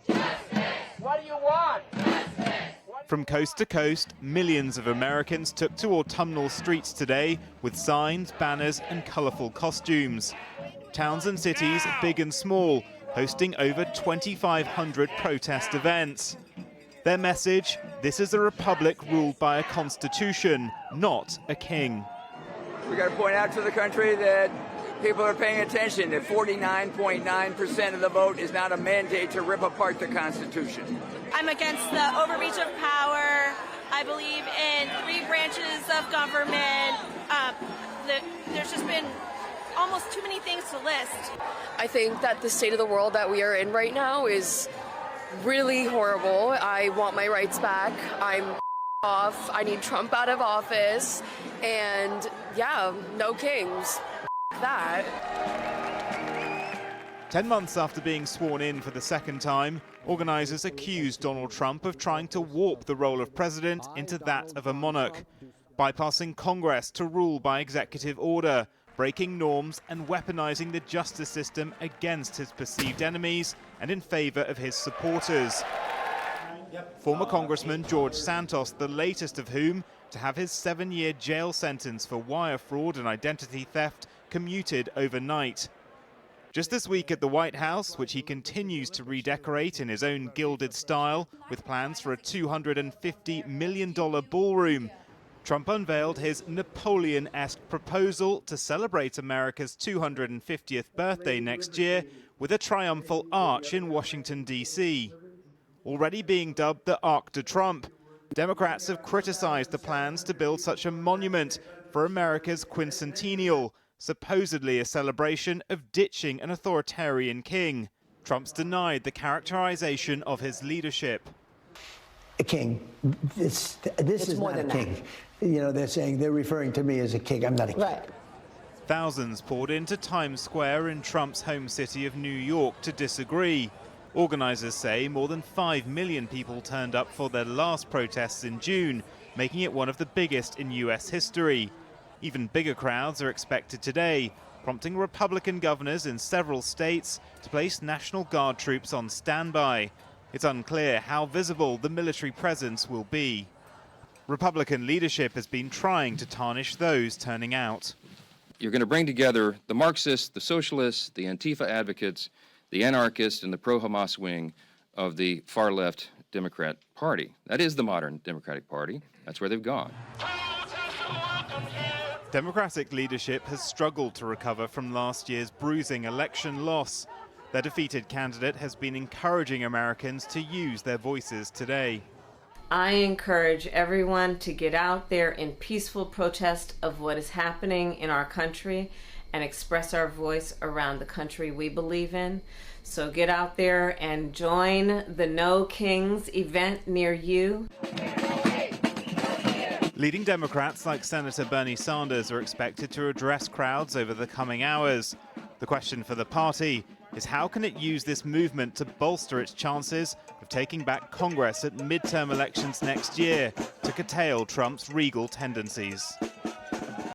want? Justice! What do you want? Justice! From coast to coast, millions of Americans took to autumnal streets today with signs, banners and colourful costumes. Towns and cities, big and small, hosting over 2,500 protest events. Their message: this is a republic ruled by a constitution, not a king. We got to point out to the country that people are paying attention, that 49.9% of the vote is not a mandate to rip apart the Constitution. I'm against the overreach of power. I believe in 3 branches of government. There's just been almost too many things to list. I think that the state of the world that we are in right now is really horrible. I want my rights back. I'm off. I need Trump out of office. And yeah, no kings. That. 10 months after being sworn in for the second time, organisers accused Donald Trump of trying to warp the role of president into that of a monarch, bypassing Congress to rule by executive order, breaking norms and weaponizing the justice system against his perceived enemies and in favor of his supporters. Former Congressman George Santos, the latest of whom to have his 7-year jail sentence for wire fraud and identity theft commuted overnight. Just this week at the White House, which he continues to redecorate in his own gilded style with plans for a $250 million ballroom, Trump unveiled his Napoleon-esque proposal to celebrate America's 250th birthday next year with a triumphal arch in Washington, D.C. Already being dubbed the Arc de Trump, Democrats have criticized the plans to build such a monument for America's quincentennial, supposedly a celebration of ditching an authoritarian king. Trump's denied the characterization of his leadership. A king. This is not a king. You know, they're referring to me as a king. I'm not a king. Right. Thousands poured into Times Square in Trump's home city of New York to disagree. Organisers say more than 5 million people turned up for their last protests in June, making it one of the biggest in US history. Even bigger crowds are expected today, prompting Republican governors in several states to place National Guard troops on standby. It's unclear how visible the military presence will be. Republican leadership has been trying to tarnish those turning out. You're going to bring together the Marxists, the socialists, the Antifa advocates, the anarchists, and the pro-Hamas wing of the far-left Democrat Party. That is the modern Democratic Party. That's where they've gone. Democratic leadership has struggled to recover from last year's bruising election loss. Their defeated candidate has been encouraging Americans to use their voices today. I encourage everyone to get out there in peaceful protest of what is happening in our country and express our voice around the country we believe in. So get out there and join the No Kings event near you. Leading Democrats like Senator Bernie Sanders are expected to address crowds over the coming hours. The question for the party is how can it use this movement to bolster its chances of taking back Congress at midterm elections next year to curtail Trump's regal tendencies.